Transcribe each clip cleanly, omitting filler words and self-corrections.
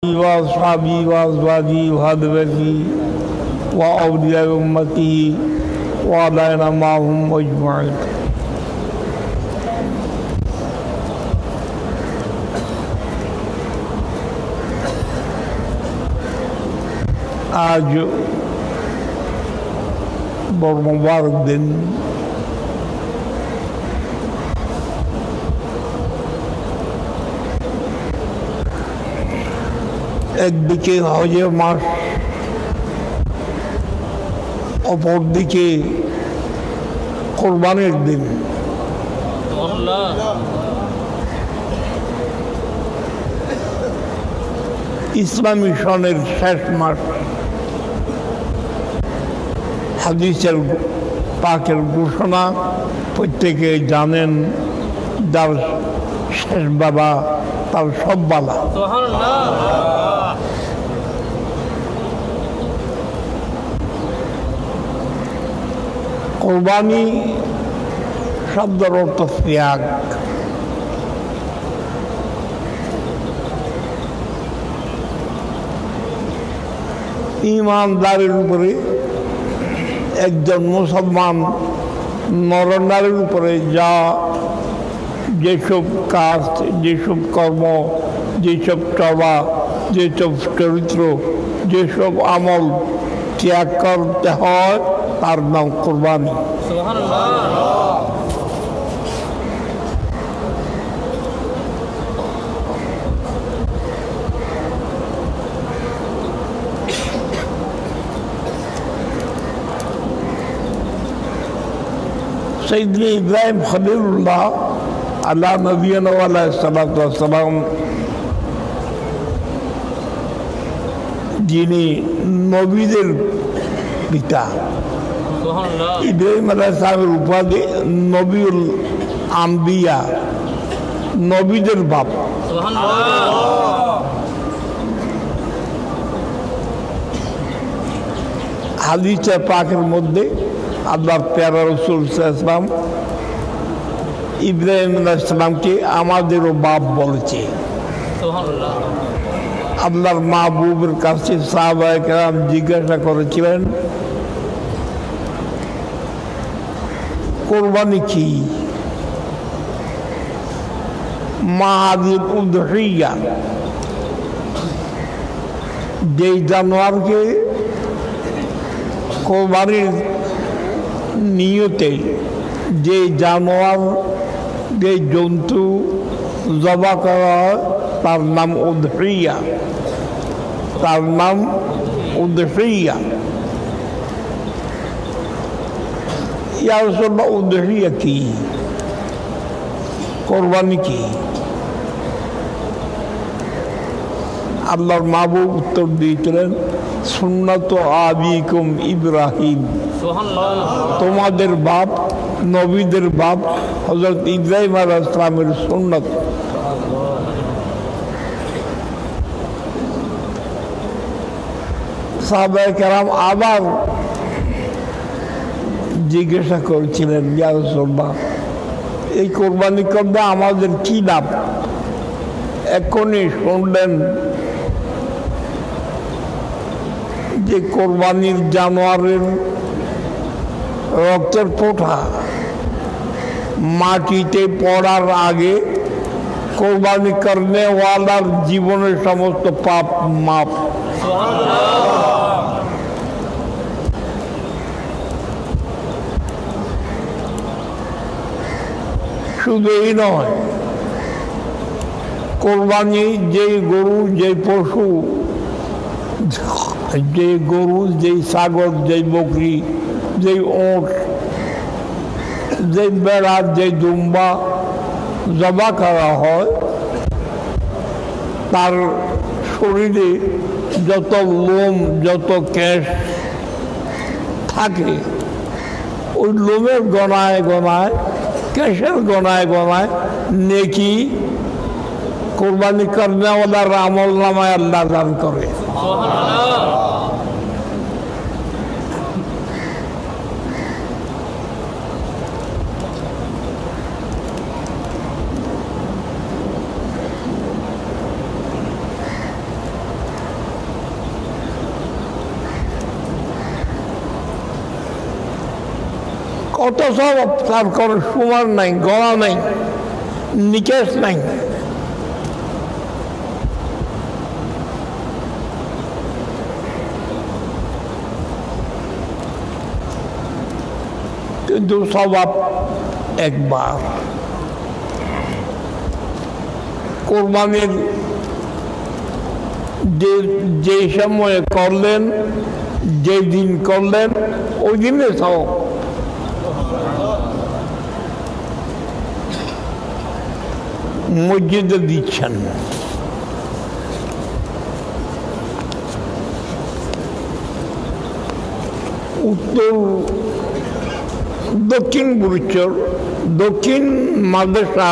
وأصحابي وأزواجي وأهل بيتي وأولياء أمتي وعلينا معهم أجمعين. আজ বড় মুবারক দিন। একদিকে হজের মাস, অপরদিকে কোরবানির দিন। ইসলামী সনের শেষ মাস। হাদিসের পাকের ঘোষণা প্রত্যেকে জানেন, যার শেষ বাবা তার সব বালা। কোরবানি শব্দের অর্থ ত্যাগ। ইমানদারের উপরে, একজন মুসলমান নরনারীর উপরে যেসব কাজ, যেসব কর্ম, যেসব চলা, যেসব চরিত্র, যেসব আমল ত্যাগ করতে হয় তার নাম কোরবানি। সৈয়দনা ইব্রাহিম খলিলুল্লাহ আল্লাহ নবিয়ানা আলাইহিস সালাতু ওয়াস সালাম, যিনি নবীদের পিতা, ইব্রাহিম আলাইহিস সালামের উপাধি নবীউল আম্বিয়া, নবীদের বাপ। হাদিসে পাকের মধ্যে আল্লাহর প্যারা রাসূল সাল্লাল্লাহু আলাইহি ওয়াসাল্লাম ইব্রাহিম আলাইহিস সালামকে আমাদেরও বাপ বলেছে। আল্লাহর মাহবুবের কাছে সাহাবায়ে কেরাম জিজ্ঞাসা করেছিলেন, কোরবানি কি? মা হাদিল উদহিয়া, যেই জানোয়ারকে কোরবানির নিয়তে, যে জানোয়ার, যে জন্তু জবা করা হয় তার নাম উদহিয়া, তার নাম উদহিয়া। ইয়া রাসূলুল্লাহ, উদহিয়া কি? কোরবানি কি? আল্লাহর মাহবুব উত্তর দিয়েছিলেন, সুন্নাত আবিকুম ইব্রাহিম, তোমাদের বাপ, নবীদের বাপ হযরত ইব্রাহিম আলাইহিস সালামের সুন্নাত। সাহাবায়ে কেরাম আবার জিজ্ঞাসা করেছিলেন, ইয়া রাসূলুল্লাহ, এই কোরবানি করলে আমাদের কি লাভ? এখনই শুনলেন যে কোরবানির জানোয়ারের রক্তের ফোঁটা মাটিতে পড়ার আগে কোরবানি করনে ওয়ালার জীবনের সমস্ত পাপ মাপ। শুধু এই নয়, কোরবানি যেই গরু, যেই পশু, যে গরু, যেই ছাগল, যেই বকরি, যেই ওঁট, যেই বেড়া, যেই দুম্বা জবা করা হয়, তার শরীরে যত লোম, যত কেশ থাকে, ওই লোমের গনায় গনায়, কেশের গনায় গনায় নেকি কোরবানি করনেওয়ালার আমল নামায় আল্লাহ দান করে। কত সব তার কোনো সমান নাই, গণা নাই, নিকেশ নাই। কিন্তু স্বভাব একবার। কোরবানির যে সময়ে করলেন, যে দিন করলেন, ওই দিনে সব। মসজিদে দিচ্ছেন, উত্তর দক্ষিণ বুড়িচর, দক্ষিণ মাদ্রাসা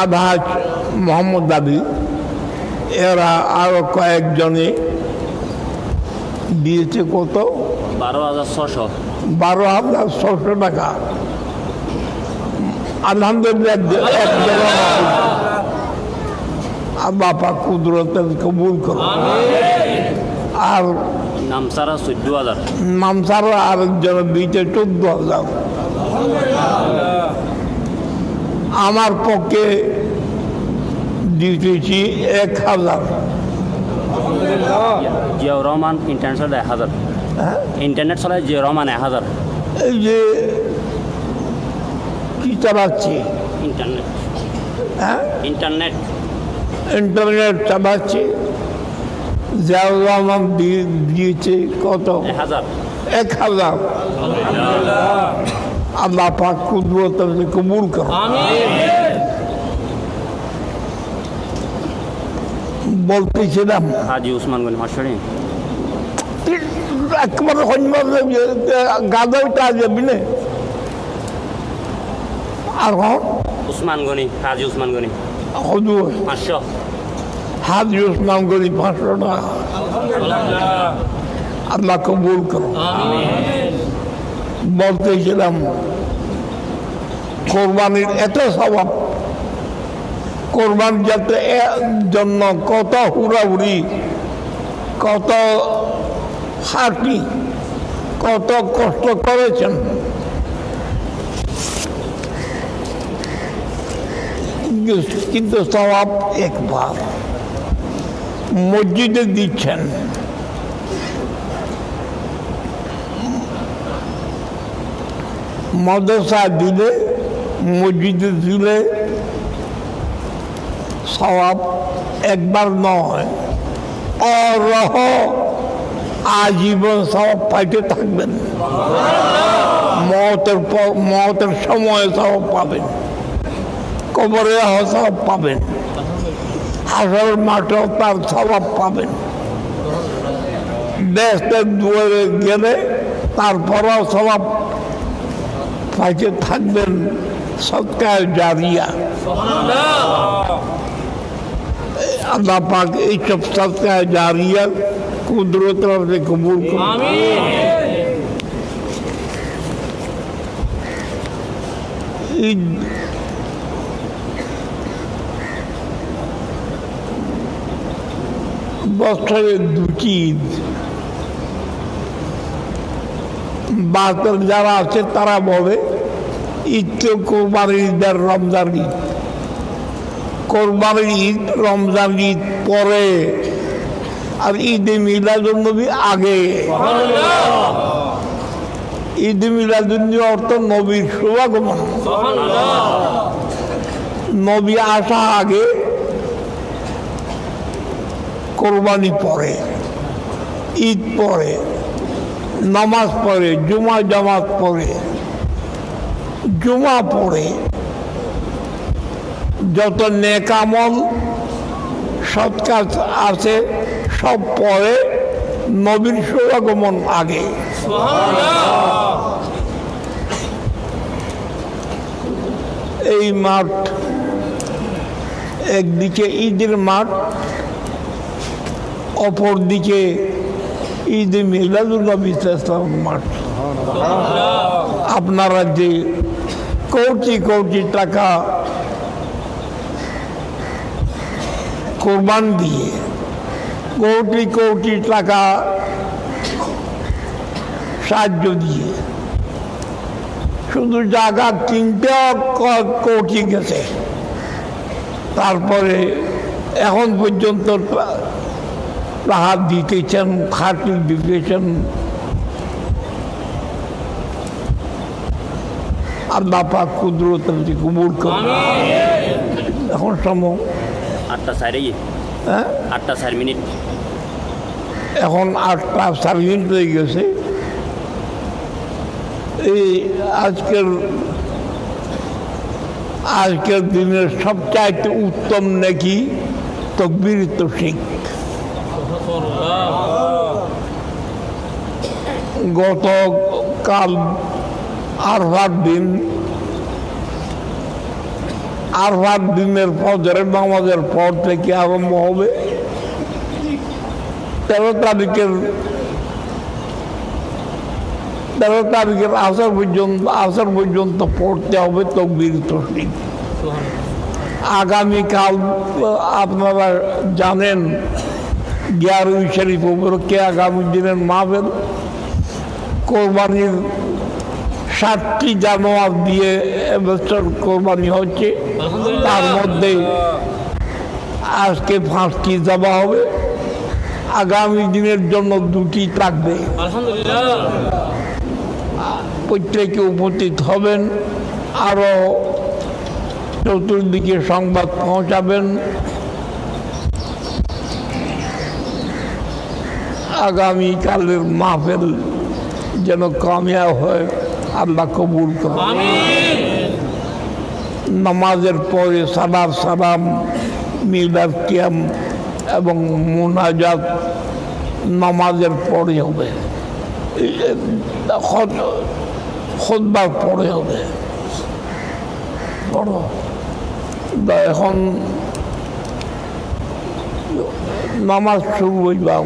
আধাজ মোহাম্মদ আলী, এরা আরো কয়েকজনে দিয়েছে কত? 12,600। 12,600 টাকা। আলহামদুলিল্লাহ, আল্লাহ পাক কুদরতে কবুল করো। আর নামসারা 14,000। নামসারা আরেকজনের দিয়েছে 14,000। আমার পক্ষে দিতেছি 1,000। জিয়াউর রহমান ইন্টারনেট 1,000। ইন্টারনেট চলায় জিয়াউর রহমান 1,000। এই যে কি চালাচ্ছি, ইন্টারনেট হ্যাঁ ইন্টারনেট ইন্টারনেট চালাচ্ছি, জিয়াউর রহমান দিয়েছে কত? 1,000। 1,000। আল্লাহ পাক কুদরত কবুল করো। বলতেছিলাম হাজি উসমান গনি মাস্টারি একেবারে গাদাটা যাবি না। আর উসমান গনি, হাজি উসমান গনি হজুর 500। হাজি উসমান গনি 500 টাকা। আল্লাহ কবুল করো। বলতেছিলাম কোরবানির এত স্বভাব, কোরবান যাতে জন্য কত হুড়াহুড়ি, কত হাঁটি, কত কষ্ট করেছেন। কিন্তু স্বভাব একবার। মসজিদে দিচ্ছেন, মাদ্রাসা দিলে, মসজিদে দিলে স্বভাব একবার নয়, অরহ আজীবন স্বভাব পাইতে থাকবেন। মতের সময় স্বভাব পাবেন, কবরে স্বভাব পাবেন, হাসর মাঠেও তার স্বভাব পাবেন। দেশের দুয়ারে গেলে তারপরেও স্বভাব পাইতে থাকবেন। সদকায়ে জারিয়া। আল্লাহ পাক এইসব সদকায়ে জারিয়া কুদরতের মধ্যে কবুল করুন। ঈদ বছরে দুটি ঈদ। বাতের যারা আছে তারা বলে ঈদ তো কোরবানির ঈদ আর রমজান ঈদ। কোরবানির ঈদ, রমজান ঈদ পরে, আর ঈদে মিলাদুন্নবী আগে। ঈদে মিলাদুন্নবী অর্থ নবীর শুভাগমন। নবী আসা আগে, কোরবানি পরে, ঈদ পরে, নামাজ পড়ে, জুমা জামাত পড়ে, জুমা পড়ে, যত নেক আমল সৎ কাজ আছে সব পরে, নবীর শুভাগমন আগে। এই মাঠ একদিকে ঈদের মাঠ, অপরদিকে ঈদে মিলাদুন্নবী মাঠ। আপনারা যে কোটি কোটি টাকা কোরবান দিয়ে, কোটি কোটি টাকা সাহায্য দিয়ে শুধু জায়গা কিনতে কোটি গেছে, তারপরে এখন পর্যন্ত হাত দিতেছেন, খাটি দিতেছেন। আল্লাহ পাক কুদরতে কবুল করুন। এখন সময় 8টা 4 হ্যাঁ 8টা 4 মিনিট। এখন 8টা 4 মিনিট হয়ে গেছে। এই আজকের দিনের সবচাইতে উত্তম নাকি তাকবীর তাহশীদ। গতকাল আরফার দিনের ফজরের নামাজের পর থেকে আরম্ভ হবে। 13 তারিখের আসর পর্যন্ত পড়তে হবে তাকবীর তাহশীদ। আগামীকাল আপনারা জানেন 11 শরীফ উপলক্ষে আগামী দিনের মাহফিল, কোরবানির 7টি জানোয়ার দিয়ে এবছর কোরবানি হচ্ছে। তার মধ্যে আজকে 5টি জবা হবে, আগামী দিনের জন্য 2টি থাকবে। প্রত্যেকে উপস্থিত হবেন, আরও চতুর্দিকে সংবাদ পৌঁছাবেন। আগামীকালের মাহফিল যেন কামিয়াব হয়, আল্লাহ কবুল করুন। নামাজের পরে সালাম, মিলাদ কিয়াম এবং মুনাজাত নামাজের পরে হবে, খুতবার পরে হবে। এখন নামাজ শুরু হইবা।